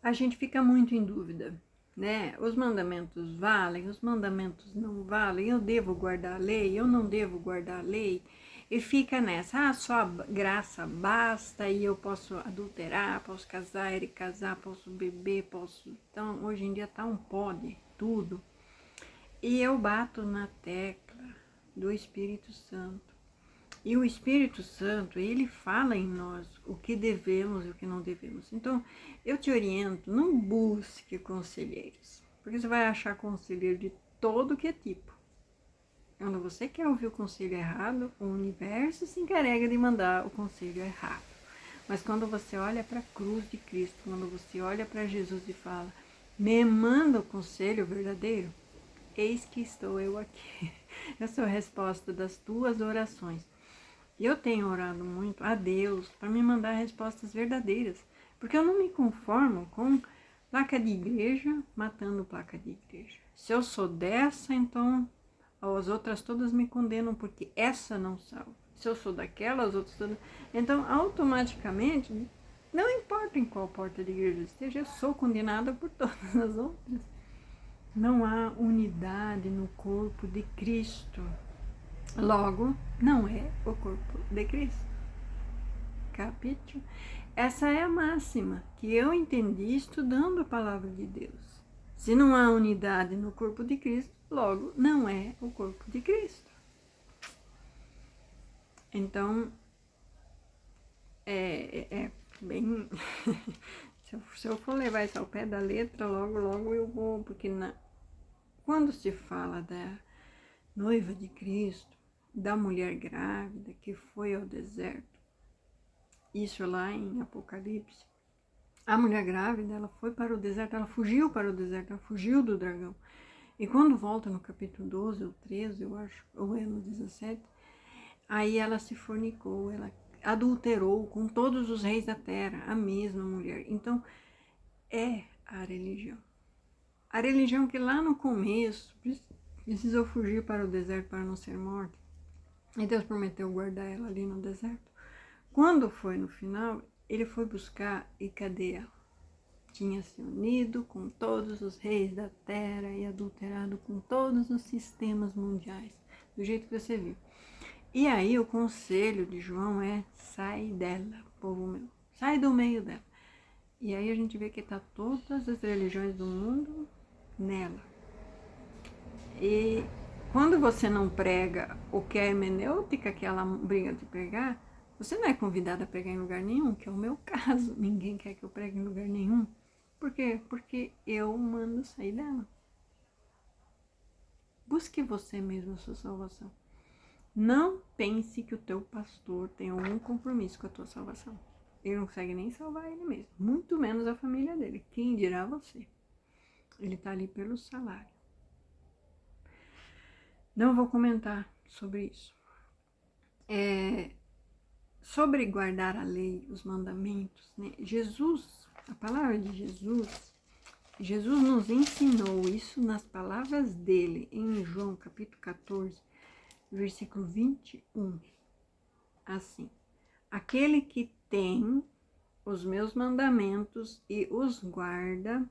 a gente fica muito em dúvida, né? Os mandamentos valem, os mandamentos não valem, eu devo guardar a lei, eu não devo guardar a lei. E fica nessa, só a graça basta e eu posso adulterar, posso casar, ele casar, posso beber, posso... Então, hoje em dia tá um pode, tudo. E eu bato na tecla do Espírito Santo. E o Espírito Santo, ele fala em nós o que devemos e o que não devemos. Então, eu te oriento, não busque conselheiros, porque você vai achar conselheiro de todo que é tipo. Quando você quer ouvir o conselho errado, o universo se encarrega de mandar o conselho errado. Mas quando você olha para a cruz de Cristo, quando você olha para Jesus e fala, me manda o conselho verdadeiro, eis que estou eu aqui. Eu sou a resposta das tuas orações. Eu tenho orado muito a Deus para me mandar respostas verdadeiras, porque eu não me conformo com placa de igreja matando placa de igreja. Se eu sou dessa, então as outras todas me condenam, porque essa não salva. Se eu sou daquela, as outras todas... Então, automaticamente, não importa em qual porta de igreja eu esteja, eu sou condenada por todas as outras. Não há unidade no corpo de Cristo. Logo, não é o corpo de Cristo. Capítulo? Essa é a máxima que eu entendi estudando a palavra de Deus. Se não há unidade no corpo de Cristo, logo, não é o corpo de Cristo. Então, é bem... se eu for levar isso ao pé da letra, logo eu vou, porque quando se fala da noiva de Cristo, da mulher grávida que foi ao deserto, isso lá em Apocalipse, a mulher grávida, ela foi para o deserto, ela fugiu para o deserto, ela fugiu do dragão. E quando volta no capítulo 12 ou 13, eu acho, ou é no 17, aí ela se fornicou, ela adulterou com todos os reis da terra, a mesma mulher. Então, é a religião. A religião que lá no começo precisou fugir para o deserto para não ser morta. E Deus prometeu guardar ela ali no deserto. Quando foi no final, ele foi buscar e cadê ela? Tinha se unido com todos os reis da terra e adulterado com todos os sistemas mundiais, do jeito que você viu. E aí o conselho de João é, sai dela, povo meu, sai do meio dela. E aí a gente vê que tá todas as religiões do mundo nela. E quando você não prega o que é hermenêutica, que ela briga de pregar, você não é convidada a pregar em lugar nenhum, que é o meu caso. Ninguém quer que eu pregue em lugar nenhum. Por quê? Porque eu mando sair dela. Busque você mesmo a sua salvação. Não pense que o teu pastor tem algum compromisso com a tua salvação. Ele não consegue nem salvar ele mesmo, muito menos a família dele. Quem dirá você? Ele está ali pelo salário. Não vou comentar sobre isso. Sobre guardar a lei, os mandamentos, né? Jesus, a palavra de Jesus nos ensinou isso nas palavras dele, em João capítulo 14, versículo 21. Assim, aquele que tem os meus mandamentos e os guarda,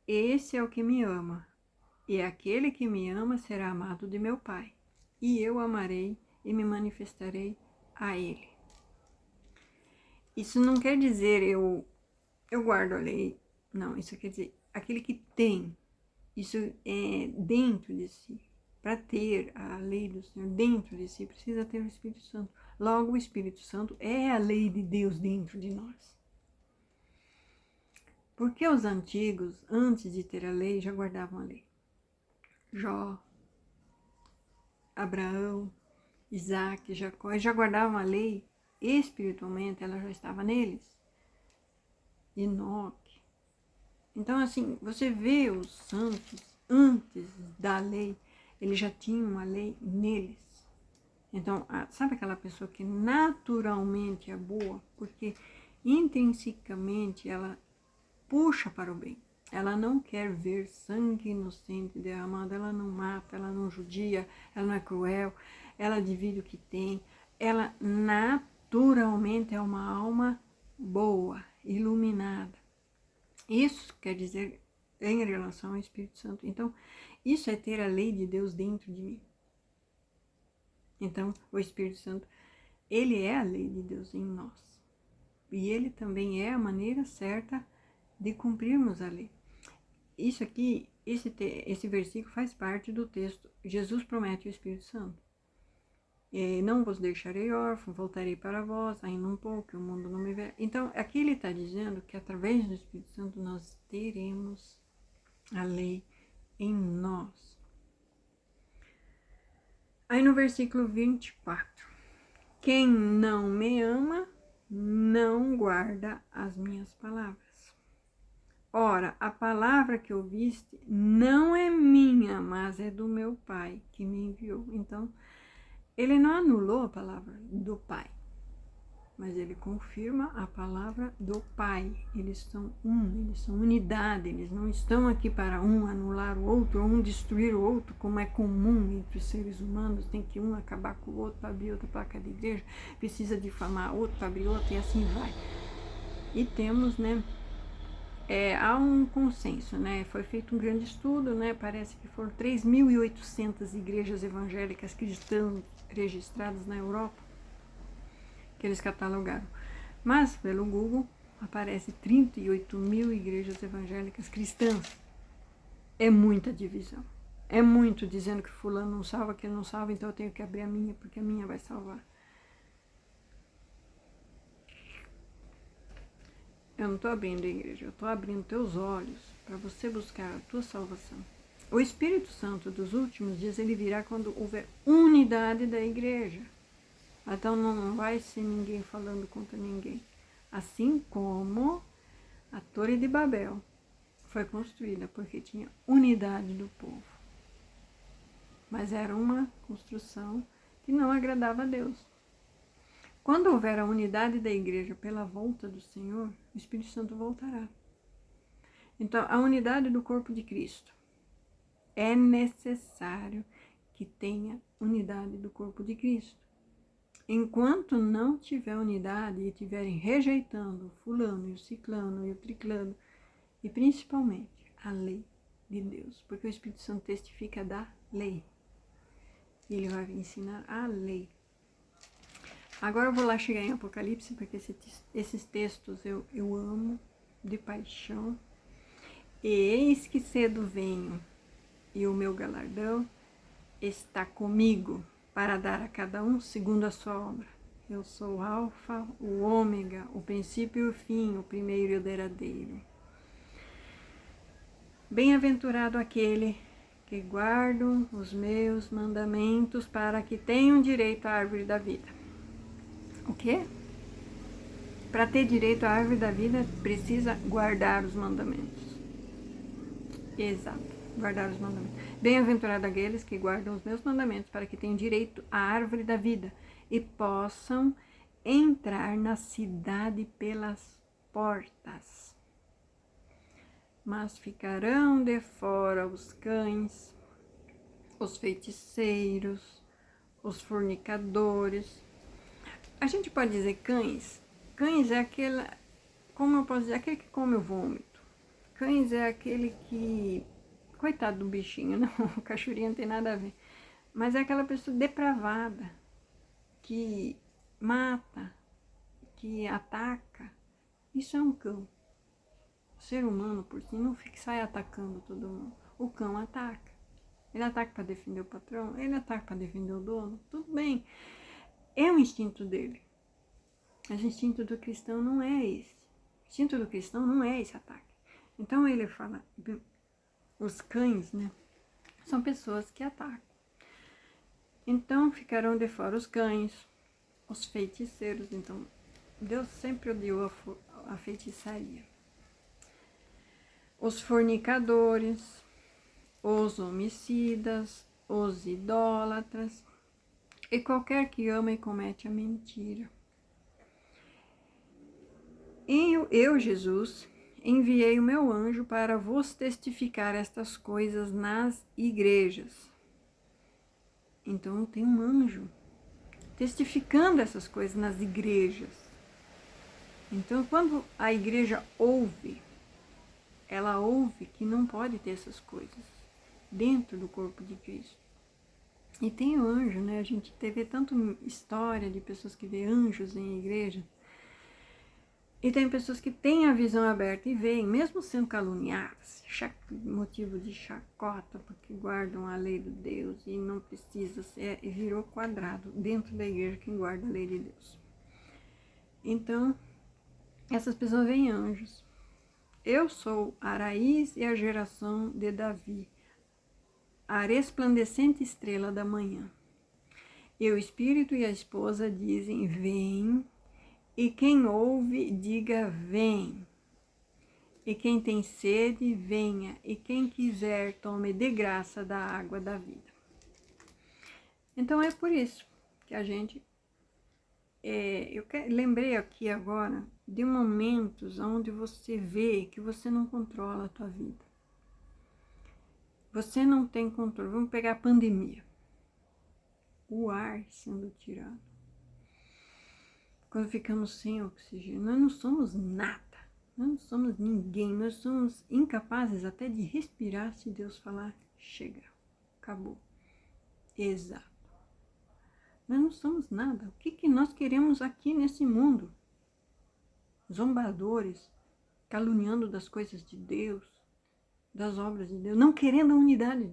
esse é o que me ama. E aquele que me ama será amado de meu Pai. E eu amarei e me manifestarei a ele. Isso não quer dizer eu guardo a lei. Não, isso quer dizer aquele que tem. Isso é dentro de si. Para ter a lei do Senhor dentro de si, precisa ter o Espírito Santo. Logo, o Espírito Santo é a lei de Deus dentro de nós. Porque os antigos, antes de ter a lei, já guardavam a lei. Jó, Abraão, Isaac, Jacó, já guardavam a lei espiritualmente, ela já estava neles. Enoque. Então, assim, você vê os santos antes da lei, eles já tinham a lei neles. Então, sabe aquela pessoa que naturalmente é boa, porque intrinsecamente ela puxa para o bem. Ela não quer ver sangue inocente derramado, ela não mata, ela não judia, ela não é cruel, ela divide o que tem. Ela naturalmente é uma alma boa, iluminada. Isso quer dizer em relação ao Espírito Santo. Então, isso é ter a lei de Deus dentro de mim. Então, o Espírito Santo, ele é a lei de Deus em nós. E ele também é a maneira certa de cumprirmos a lei. Isso aqui, esse versículo faz parte do texto. Jesus promete o Espírito Santo. Não vos deixarei órfão, voltarei para vós, ainda um pouco, que o mundo não me vê. Então, aqui ele está dizendo que através do Espírito Santo nós teremos a lei em nós. Aí no versículo 24, quem não me ama, não guarda as minhas palavras. Ora, a palavra que ouviste não é minha, mas é do meu Pai que me enviou. Então, ele não anulou a palavra do Pai, mas ele confirma a palavra do Pai. Eles são eles são unidade, eles não estão aqui para um anular o outro, ou um destruir o outro, como é comum entre os seres humanos. Tem que um acabar com o outro para abrir outra placa de igreja, precisa difamar outro para abrir outra, e assim vai. E temos, né, há um consenso, né? Foi feito um grande estudo, né? Parece que foram 3.800 igrejas evangélicas cristãs registradas na Europa, que eles catalogaram. Mas, pelo Google, aparece 38.000 igrejas evangélicas cristãs. É muita divisão. É muito dizendo que fulano não salva, que ele não salva, então eu tenho que abrir a minha, porque a minha vai salvar. Eu não estou abrindo a igreja, eu estou abrindo teus olhos para você buscar a tua salvação. O Espírito Santo dos últimos dias, ele virá quando houver unidade da igreja. Então não vai ser ninguém falando contra ninguém. Assim como a Torre de Babel foi construída porque tinha unidade do povo. Mas era uma construção que não agradava a Deus. Quando houver a unidade da igreja pela volta do Senhor, o Espírito Santo voltará. Então, a unidade do corpo de Cristo. É necessário que tenha unidade do corpo de Cristo. Enquanto não tiver unidade e estiverem rejeitando o fulano e o ciclano e o triclano, e principalmente a lei de Deus, porque o Espírito Santo testifica da lei. E ele vai ensinar a lei. Agora eu vou lá chegar em Apocalipse, porque esses textos eu amo de paixão. E eis que cedo venho, e o meu galardão está comigo, para dar a cada um segundo a sua obra. Eu sou o Alfa, o Ômega, o princípio e o fim, o primeiro e o derradeiro. Bem-aventurado aquele que guardam os meus mandamentos, para que tenham direito à árvore da vida. O quê? Para ter direito à árvore da vida, precisa guardar os mandamentos. Exato, guardar os mandamentos. Bem-aventurado aqueles que guardam os meus mandamentos, para que tenham direito à árvore da vida e possam entrar na cidade pelas portas. Mas ficarão de fora os cães, os feiticeiros, os fornicadores. A gente pode dizer cães. Cães é aquele, como eu posso dizer, aquele que come o vômito. Cães é aquele que, coitado do bichinho, não, o cachorrinho não tem nada a ver. Mas é aquela pessoa depravada, que mata, que ataca. Isso é um cão. O ser humano, por si, não fica, sai atacando todo mundo. O cão ataca. Ele ataca para defender o patrão, ele ataca para defender o dono, tudo bem. É o instinto dele. Mas o instinto do cristão não é esse. O instinto do cristão não é esse ataque. Então ele fala, os cães, né, são pessoas que atacam. Então ficarão de fora os cães, os feiticeiros. Então Deus sempre odiou a feitiçaria. Os fornicadores, os homicidas, os idólatras e qualquer que ama e comete a mentira. Eu, Jesus, enviei o meu anjo para vos testificar estas coisas nas igrejas. Então tem um anjo testificando essas coisas nas igrejas. Então quando a igreja ouve ela ouve que não pode ter essas coisas dentro do corpo de Cristo. E tem o anjo, né? A gente teve tanta história de pessoas que vê anjos em igreja. E tem pessoas que têm a visão aberta e veem, mesmo sendo caluniadas, motivo de chacota, porque guardam a lei de Deus e não precisa ser, e virou quadrado dentro da igreja quem guarda a lei de Deus. Então, essas pessoas veem anjos. Eu sou a raiz e a geração de Davi, a resplandecente estrela da manhã. E o espírito e a esposa dizem, vem. E quem ouve, diga, vem. E quem tem sede, venha. E quem quiser, tome de graça da água da vida. Então, é por isso que a gente... lembrei aqui agora de momentos onde você vê que você não controla a tua vida. Você não tem controle. Vamos pegar a pandemia. O ar sendo tirado. Quando ficamos sem oxigênio, nós não somos nada, nós não somos ninguém, nós somos incapazes até de respirar se Deus falar, chega, acabou. Exato. Nós não somos nada. O que nós queremos aqui nesse mundo? Zombadores, caluniando das coisas de Deus, das obras de Deus, não querendo a unidade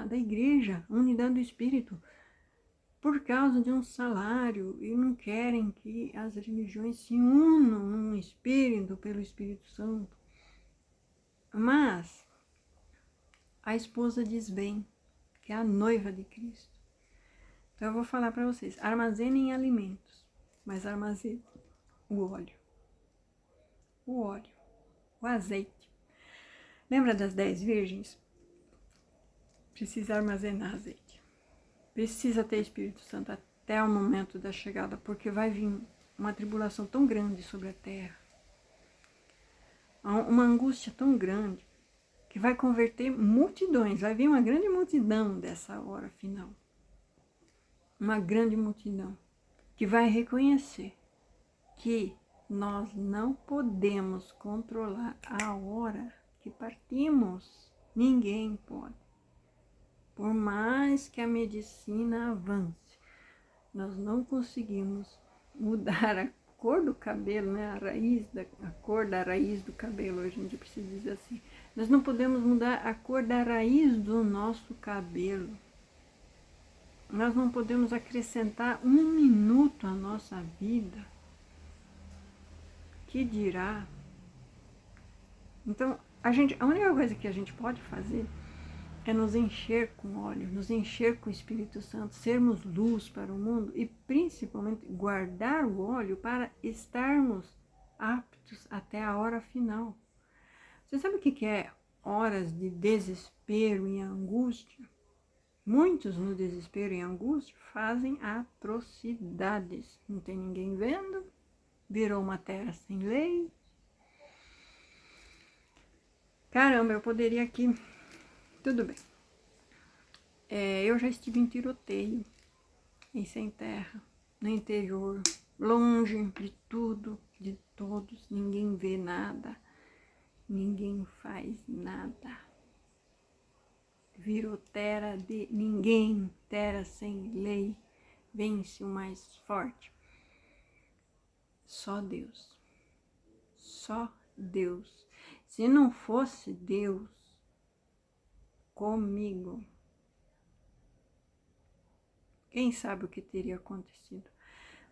da igreja, a unidade do Espírito, por causa de um salário, e não querem que as religiões se unam num Espírito, pelo Espírito Santo. Mas a esposa diz bem, que é a noiva de Cristo. Então eu vou falar para vocês, armazenem alimentos, mas armazenem o óleo, o azeite. Lembra das 10 virgens? Precisa armazenar azeite. Precisa ter Espírito Santo até o momento da chegada, porque vai vir uma tribulação tão grande sobre a terra, uma angústia tão grande, que vai converter multidões, vai vir uma grande multidão dessa hora final. Uma grande multidão, que vai reconhecer que nós não podemos controlar a hora que partimos. Ninguém pode. Por mais que a medicina avance, nós não conseguimos mudar a cor do cabelo, né? A cor da raiz do cabelo, a gente precisa dizer assim. Nós não podemos mudar a cor da raiz do nosso cabelo. Nós não podemos acrescentar 1 minuto à nossa vida. Que dirá? Então, a única coisa que a gente pode fazer é nos encher com óleo, nos encher com o Espírito Santo, sermos luz para o mundo e principalmente guardar o óleo para estarmos aptos até a hora final. Você sabe o que é horas de desespero e angústia? Muitos no desespero e angústia fazem atrocidades. Não tem ninguém vendo, virou uma terra sem lei. Caramba, eu poderia aqui... Tudo bem. Eu já estive em tiroteio, em sem terra, no interior, longe de tudo, de todos, ninguém vê nada, ninguém faz nada. Virou terra de ninguém, terra sem lei, vence o mais forte. Só Deus. Só Deus. Se não fosse Deus comigo, quem sabe o que teria acontecido.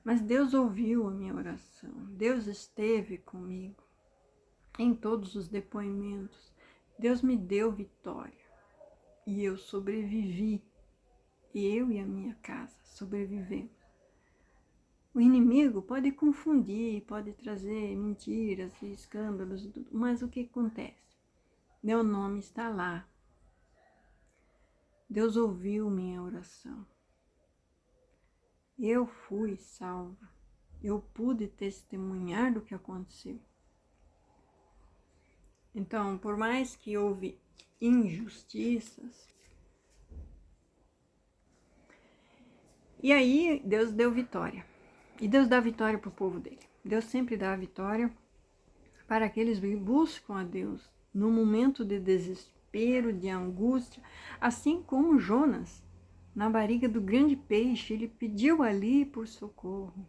Mas Deus ouviu a minha oração. Deus esteve comigo em todos os depoimentos. Deus me deu vitória. E eu sobrevivi. Eu e a minha casa sobrevivemos. O inimigo pode confundir, pode trazer mentiras e escândalos, mas o que acontece? Meu nome está lá. Deus ouviu minha oração. Eu fui salva. Eu pude testemunhar do que aconteceu. Então, por mais que houve injustiças, e aí Deus deu vitória. E Deus dá vitória para o povo dele. Deus sempre dá vitória para aqueles que buscam a Deus no momento de desespero, de angústia, assim como Jonas, na barriga do grande peixe, ele pediu ali por socorro.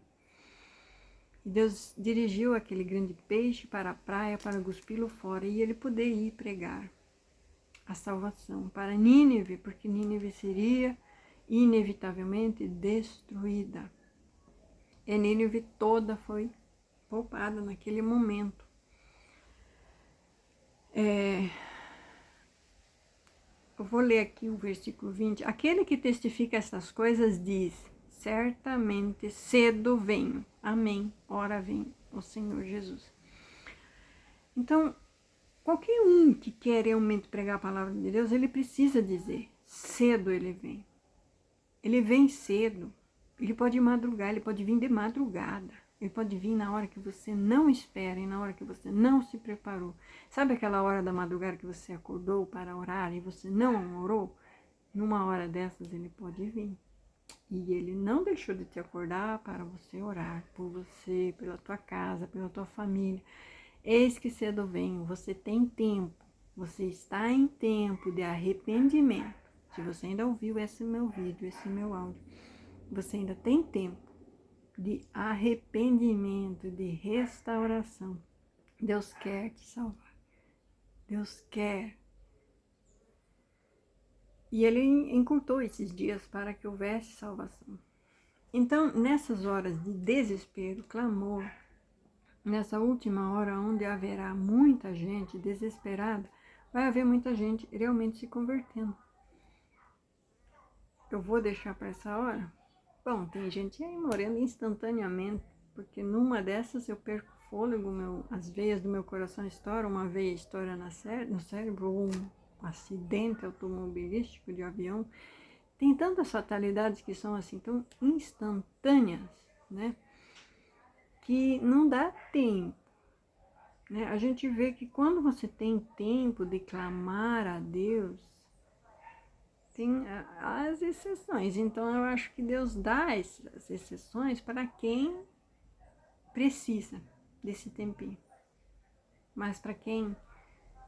E Deus dirigiu aquele grande peixe para a praia para cuspi-lo fora e ele poder ir pregar a salvação para Nínive, porque Nínive seria inevitavelmente destruída. E Nínive toda foi poupada naquele momento. Eu vou ler aqui o versículo 20. Aquele que testifica essas coisas diz: certamente cedo venho. Amém. Ora vem o Senhor Jesus. Então, qualquer um que quer realmente pregar a palavra de Deus, ele precisa dizer: cedo ele vem. Ele vem cedo. Ele pode madrugar, ele pode vir de madrugada. Ele pode vir na hora que você não espera e na hora que você não se preparou. Sabe aquela hora da madrugada que você acordou para orar e você não orou? Numa hora dessas ele pode vir. E ele não deixou de te acordar para você orar por você, pela tua casa, pela tua família. Eis que cedo venho, você tem tempo. Você está em tempo de arrependimento. Se você ainda ouviu esse meu vídeo, esse meu áudio, você ainda tem tempo de arrependimento, de restauração. Deus quer te salvar. Deus quer. E ele encurtou esses dias para que houvesse salvação. Então, nessas horas de desespero, clamor, nessa última hora onde haverá muita gente desesperada, vai haver muita gente realmente se convertendo. Eu vou deixar para essa hora? Bom, tem gente aí morrendo instantaneamente, porque numa dessas eu perco o fôlego, as veias do meu coração estouram, uma veia estoura no cérebro, ou um acidente automobilístico de avião. Tem tantas fatalidades que são assim tão instantâneas, né? Que não dá tempo. Né? A gente vê que quando você tem tempo de clamar a Deus, tem as exceções. Então eu acho que Deus dá essas exceções para quem precisa desse tempinho. Mas para quem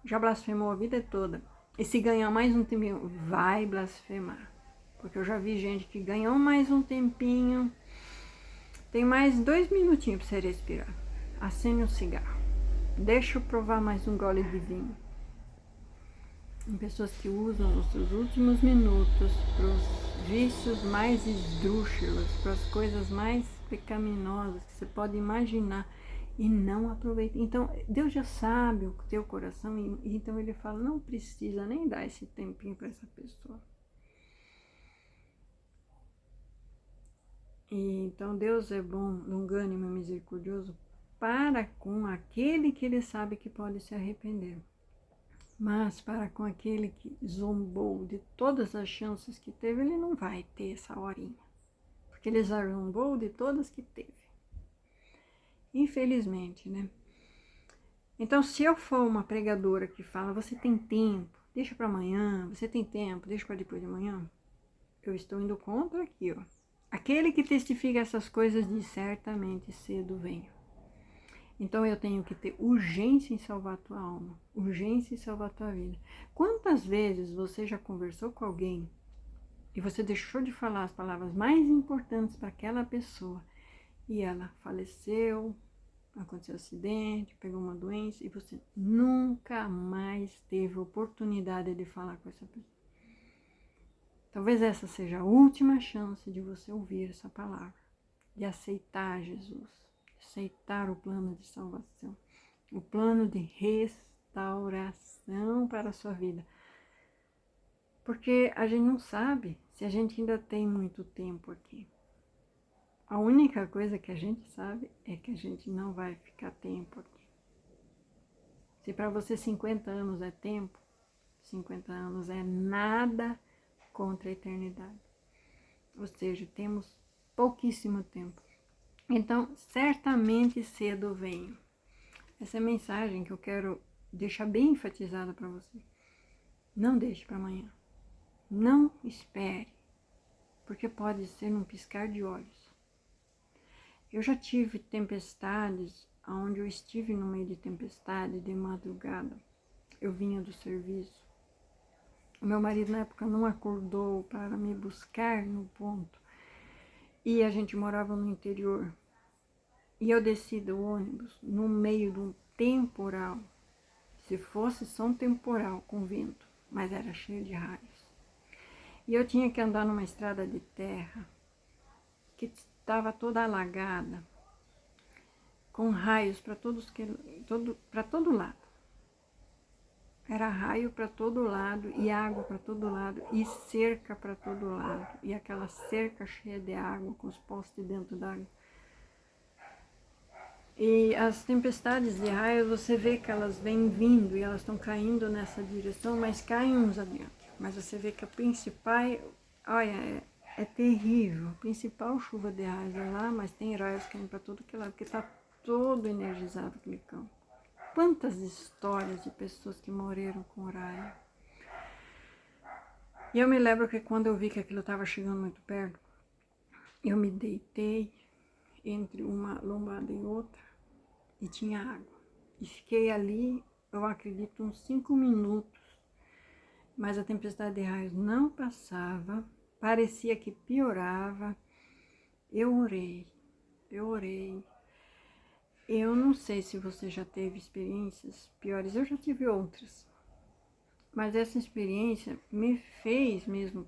já blasfemou a vida toda, e se ganhar mais um tempinho, vai blasfemar. Porque eu já vi gente que ganhou mais um tempinho, tem mais 2 minutinhos para você respirar. Acende um cigarro. Deixa eu provar mais um gole de vinho. Tem pessoas que usam os seus últimos minutos para os vícios mais esdrúxulos, para as coisas mais pecaminosas que você pode imaginar e não aproveitam. Então, Deus já sabe o teu coração e então Ele fala, não precisa nem dar esse tempinho para essa pessoa. E, então, Deus é bom, longânimo e misericordioso para com aquele que Ele sabe que pode se arrepender. Mas para com aquele que zombou de todas as chances que teve, ele não vai ter essa horinha. Porque ele zombou de todas que teve. Infelizmente, né? Então, se eu for uma pregadora que fala, você tem tempo, deixa para amanhã, você tem tempo, deixa para depois de amanhã, eu estou indo contra aqui, ó. Aquele que testifica essas coisas diz certamente cedo venho. Então eu tenho que ter urgência em salvar a tua alma, urgência em salvar a tua vida. Quantas vezes você já conversou com alguém e você deixou de falar as palavras mais importantes para aquela pessoa e ela faleceu, aconteceu um acidente, pegou uma doença e você nunca mais teve oportunidade de falar com essa pessoa? Talvez essa seja a última chance de você ouvir essa palavra, de aceitar Jesus. Aceitar o plano de salvação, o plano de restauração para a sua vida. Porque a gente não sabe se a gente ainda tem muito tempo aqui. A única coisa que a gente sabe é que a gente não vai ficar tempo aqui. Se para você 50 anos é tempo, 50 anos é nada contra a eternidade. Ou seja, temos pouquíssimo tempo. Então, certamente cedo venho. Essa é a mensagem que eu quero deixar bem enfatizada para você. Não deixe para amanhã. Não espere, porque pode ser num piscar de olhos. Eu já tive tempestades onde eu estive no meio de tempestade de madrugada. eu vinha do serviço. O meu marido na época não acordou para me buscar no ponto. E a gente morava no interior. E eu desci do ônibus no meio de um temporal. Se fosse só um temporal com vento, mas era cheio de raios. E eu tinha que andar numa estrada de terra que estava toda alagada, com raios para todo lado. Era raio para todo lado e água para todo lado e cerca para todo lado. E aquela cerca cheia de água, com os postes dentro d'água. E as tempestades de raio, você vê que elas vêm vindo e elas estão caindo nessa direção, mas caem uns adiante. Mas você vê que a principal, olha, é terrível. A principal chuva de raios é lá, mas tem raios caindo para todo que lado, porque está todo energizado aquele campo. Quantas histórias de pessoas que morreram com raio. E eu me lembro que quando eu vi que aquilo estava chegando muito perto, eu me deitei entre uma lombada e outra e tinha água. E fiquei ali, eu acredito, uns 5 minutos. Mas a tempestade de raios não passava, parecia que piorava. Eu orei. Eu não sei se você já teve experiências piores, eu já tive outras. Mas essa experiência me fez mesmo.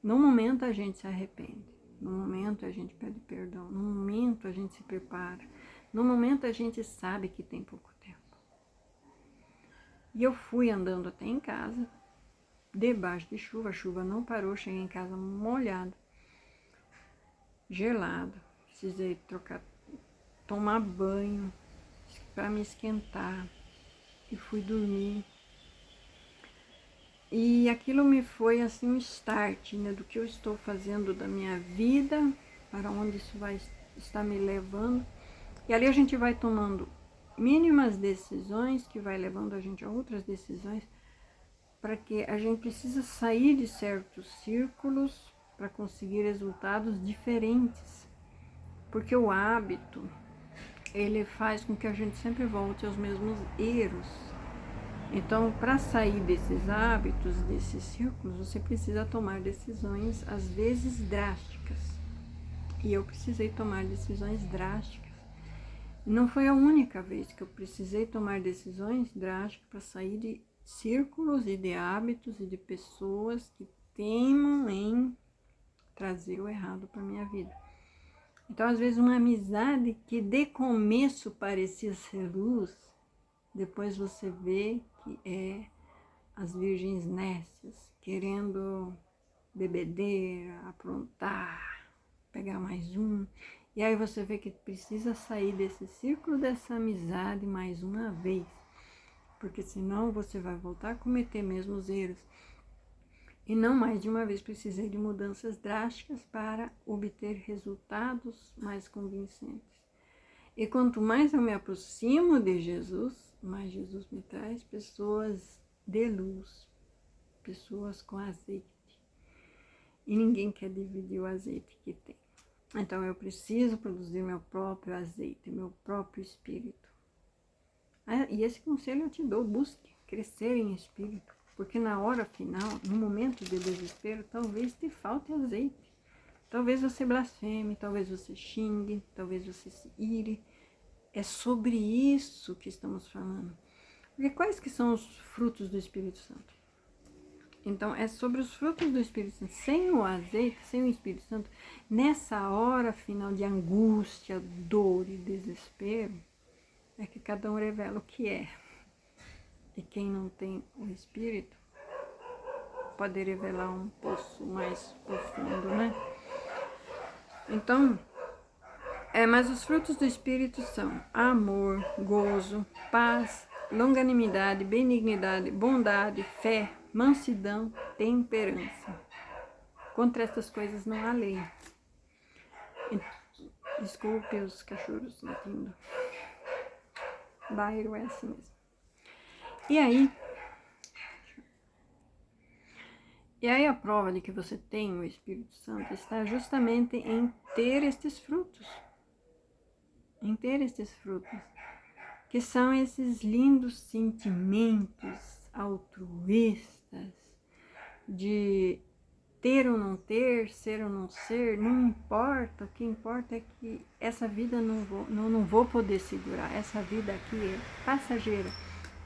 No momento a gente se arrepende, no momento a gente pede perdão, no momento a gente se prepara, no momento a gente sabe que tem pouco tempo. E eu fui andando até em casa, debaixo de chuva, a chuva não parou, cheguei em casa molhada, gelada, precisei tomar banho para me esquentar e fui dormir. E aquilo me foi assim um start, né, do que eu estou fazendo da minha vida, para onde isso vai estar me levando. E ali a gente vai tomando mínimas decisões que vai levando a gente a outras decisões, para que a gente precisa sair de certos círculos para conseguir resultados diferentes. Porque o hábito, ele faz com que a gente sempre volte aos mesmos erros. Então, para sair desses hábitos, desses círculos, você precisa tomar decisões, às vezes drásticas. E eu precisei tomar decisões drásticas. Não foi a única vez que eu precisei tomar decisões drásticas para sair de círculos e de hábitos e de pessoas que teimam em trazer o errado para a minha vida. Então, às vezes, uma amizade que de começo parecia ser luz, depois você vê que é as virgens nécias, querendo bebedeira, aprontar, pegar mais um. E aí você vê que precisa sair desse círculo dessa amizade mais uma vez, porque senão você vai voltar a cometer mesmo os erros. E não mais de uma vez precisei de mudanças drásticas para obter resultados mais convincentes. E quanto mais eu me aproximo de Jesus, mais Jesus me traz pessoas de luz, pessoas com azeite. E ninguém quer dividir o azeite que tem. Então eu preciso produzir meu próprio azeite, meu próprio espírito. E esse conselho eu te dou, busque crescer em espírito, porque na hora final, no momento de desespero, talvez te falte azeite. Talvez você blasfeme, talvez você xingue, talvez você se ire. É sobre isso que estamos falando. Porque quais que são os frutos do Espírito Santo? Então, é sobre os frutos do Espírito Santo. Sem o azeite, sem o Espírito Santo, nessa hora final de angústia, dor e desespero, é que cada um revela o que é. E quem não tem o Espírito pode revelar um poço mais profundo, né? Então, mas os frutos do Espírito são amor, gozo, paz, longanimidade, benignidade, bondade, fé, mansidão, temperança. Contra estas coisas não há lei. Desculpe os cachorros latindo. Bairro é assim mesmo. E aí a prova de que você tem o Espírito Santo está justamente em ter estes frutos. Em ter estes frutos. Que são esses lindos sentimentos altruístas, de ter ou não ter, ser ou não ser, não importa. O que importa é que essa vida não vou poder segurar. Essa vida aqui é passageira.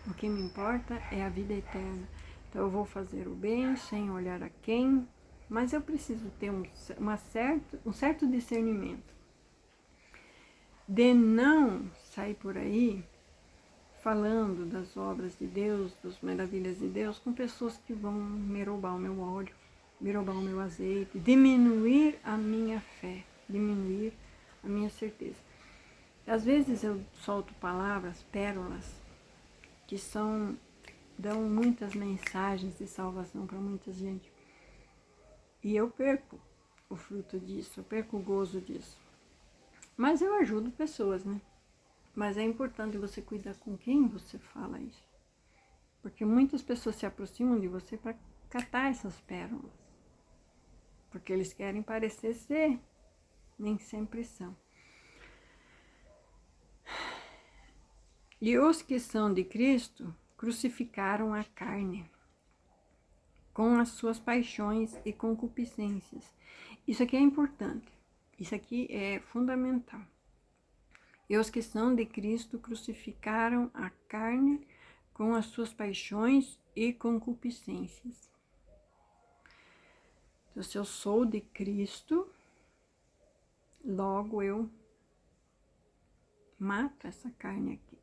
O que me importa é a vida eterna. Então eu vou fazer o bem sem olhar a quem, mas eu preciso ter um certo discernimento de não sair por aí falando das obras de Deus, das maravilhas de Deus, com pessoas que vão me roubar o meu óleo, me roubar o meu azeite, diminuir a minha fé, diminuir a minha certeza. Às vezes eu solto palavras, pérolas, que dão muitas mensagens de salvação para muita gente. E eu perco o fruto disso, eu perco o gozo disso. Mas eu ajudo pessoas, né? Mas é importante você cuidar com quem você fala isso. Porque muitas pessoas se aproximam de você para catar essas pérolas. Porque eles querem parecer ser, nem sempre são. E os que são de Cristo crucificaram a carne com as suas paixões e concupiscências. Isso aqui é importante. Isso aqui é fundamental. E os que são de Cristo crucificaram a carne com as suas paixões e concupiscências. Então, se eu sou de Cristo, logo eu mato essa carne aqui.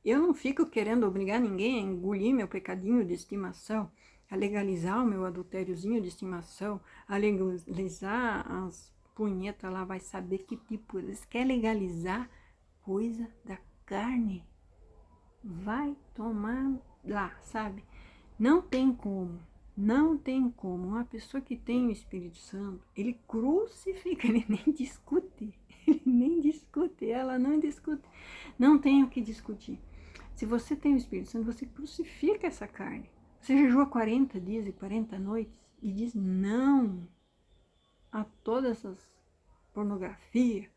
Eu não fico querendo obrigar ninguém a engolir meu pecadinho de estimação, a legalizar o meu adultériozinho de estimação, a legalizar as punheta lá, vai saber que tipo. Eles querem legalizar coisa da carne. Vai tomar lá, sabe? Não tem como. Uma pessoa que tem o Espírito Santo, ele crucifica, ele nem discute. Ela não discute. Não tem o que discutir. Se você tem o Espírito Santo, você crucifica essa carne. Você jejua 40 dias e 40 noites e diz não a todas essas pornografia,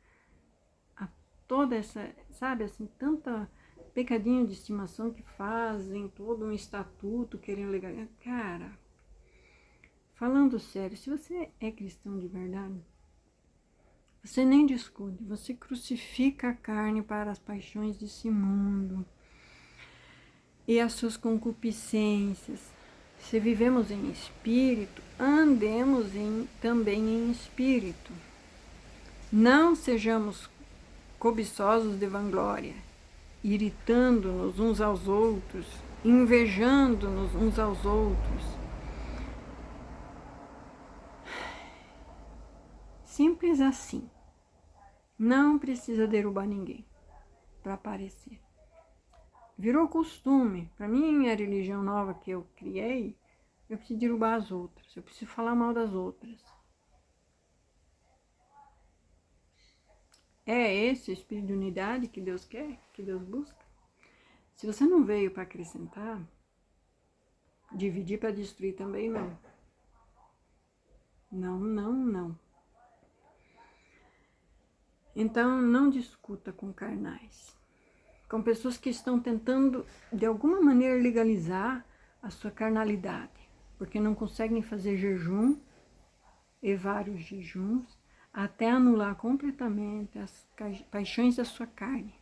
a toda essa, sabe, assim, tanta pecadinho de estimação que fazem, todo um estatuto querendo legalizar. Cara, falando sério, se você é cristão de verdade, você nem discute, você crucifica a carne para as paixões desse mundo e as suas concupiscências. Se vivemos em espírito, andemos também em espírito. Não sejamos cobiçosos de vanglória, irritando-nos uns aos outros, invejando-nos uns aos outros. Simples assim. Não precisa derrubar ninguém para aparecer. Virou costume. Para mim, a religião nova que eu criei, eu preciso derrubar as outras. Eu preciso falar mal das outras. É esse o espírito de unidade que Deus quer, que Deus busca? Se você não veio para acrescentar, dividir para destruir também não. Não. Então, não discuta com carnais. Com pessoas que estão tentando, de alguma maneira, legalizar a sua carnalidade. Porque não conseguem fazer jejum e vários jejuns até anular completamente as paixões da sua carne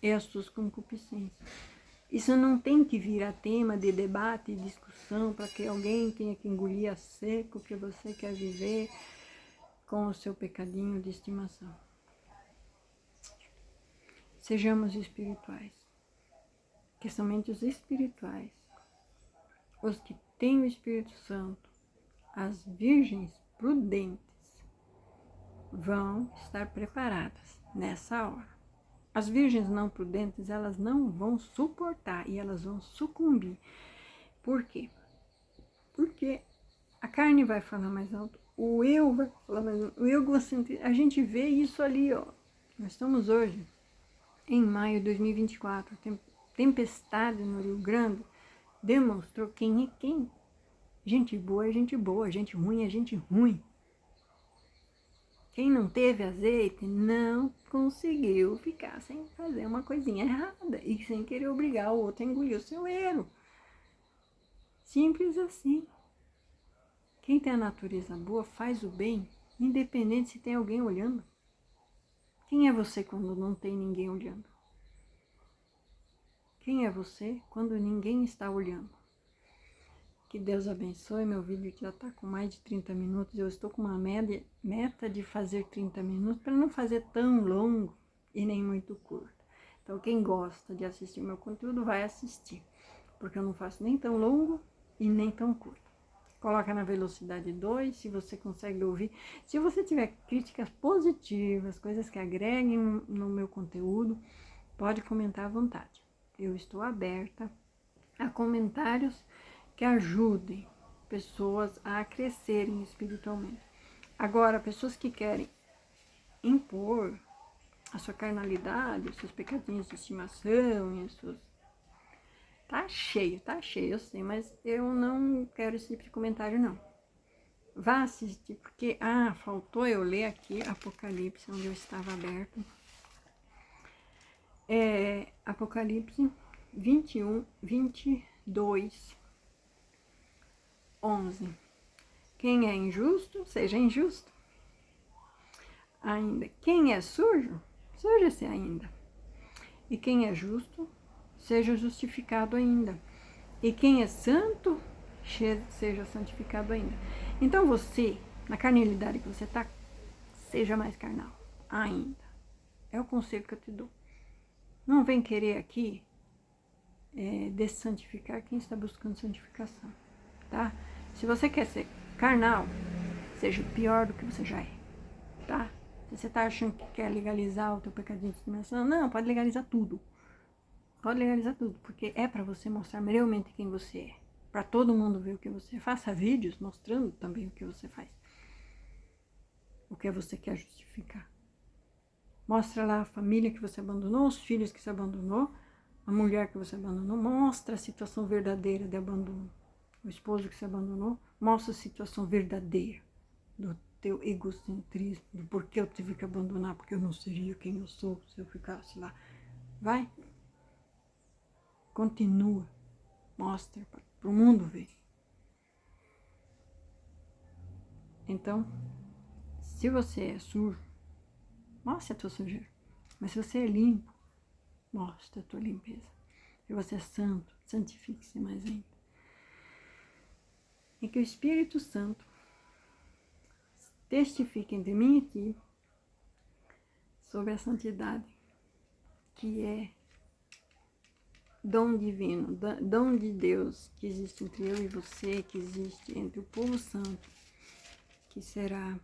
e as suas concupiscências. Isso não tem que virar tema de debate e discussão para que alguém tenha que engolir a seco que você quer viver com o seu pecadinho de estimação. Sejamos espirituais, que somente os espirituais, os que têm o Espírito Santo, as virgens prudentes, vão estar preparadas nessa hora. As virgens não prudentes, elas não vão suportar e elas vão sucumbir. Por quê? Porque a carne vai falar mais alto, o eu vai falar mais alto, o egocentrismo. A gente vê isso ali, ó. Nós estamos hoje em maio de 2024, tempestade no Rio Grande demonstrou quem é quem. Gente boa é gente boa, gente ruim é gente ruim. Quem não teve azeite não conseguiu ficar sem fazer uma coisinha errada e sem querer obrigar o outro a engolir o seu erro. Simples assim. Quem tem a natureza boa faz o bem, independente se tem alguém olhando. Quem é você quando não tem ninguém olhando? Quem é você quando ninguém está olhando? Que Deus abençoe. Meu vídeo já está com mais de 30 minutos. Eu estou com uma meta de fazer 30 minutos para não fazer tão longo e nem muito curto. Então, quem gosta de assistir meu conteúdo vai assistir, porque eu não faço nem tão longo e nem tão curto. Coloca na velocidade 2, se você consegue ouvir. Se você tiver críticas positivas, coisas que agreguem no meu conteúdo, pode comentar à vontade. Eu estou aberta a comentários que ajudem pessoas a crescerem espiritualmente. Agora, pessoas que querem impor a sua carnalidade, os seus pecadinhos de estimação, os seus... Tá cheio, eu sei, mas eu não quero esse tipo de comentário, não. Vá assistir, porque, faltou eu ler aqui Apocalipse, onde eu estava aberto. Apocalipse 21, 22, 11. Quem é injusto, seja injusto. Ainda. Quem é sujo, suja-se ainda. E quem é justo, seja justificado ainda. E quem é santo, seja santificado ainda. Então você, na carnalidade que você está, seja mais carnal ainda. É o conselho que eu te dou. Não vem querer aqui dessantificar quem está buscando santificação, tá? Se você quer ser carnal, seja pior do que você já é, tá? Se você está achando que quer legalizar o teu pecadinho de estimação, não, pode legalizar tudo. Pode legalizar tudo, porque é para você mostrar realmente quem você é. Para todo mundo ver o que você é. Faça vídeos mostrando também o que você faz. O que você quer justificar. Mostra lá a família que você abandonou, os filhos que você abandonou, a mulher que você abandonou. Mostra a situação verdadeira de abandono. O esposo que você abandonou. Mostra a situação verdadeira do teu egocentrismo. Do porquê eu tive que abandonar, porque eu não seria quem eu sou se eu ficasse lá. Vai. Continua, mostra para o mundo ver. Então, se você é sujo, mostre a tua sujeira. Mas se você é limpo, mostre a tua limpeza. Se você é santo, santifique-se mais ainda. E que o Espírito Santo testifique entre mim e ti sobre a santidade, que é dom divino, dom de Deus que existe entre eu e você, que existe entre o povo santo, que será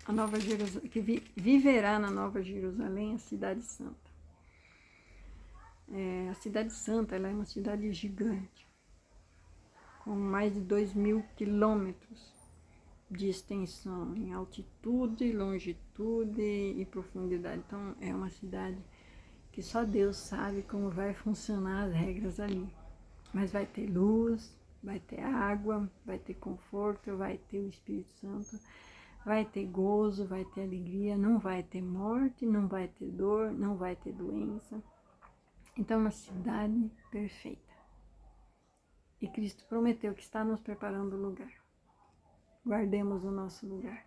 a Nova Jerusalém, que viverá na Nova Jerusalém, a Cidade Santa. A Cidade Santa, ela é uma cidade gigante, com mais de 2.000 quilômetros de extensão, em altitude, longitude e profundidade. Então, é uma cidade que só Deus sabe como vai funcionar as regras ali. Mas vai ter luz, vai ter água, vai ter conforto, vai ter o Espírito Santo, vai ter gozo, vai ter alegria, não vai ter morte, não vai ter dor, não vai ter doença. Então, uma cidade perfeita. E Cristo prometeu que está nos preparando o lugar. Guardemos o nosso lugar.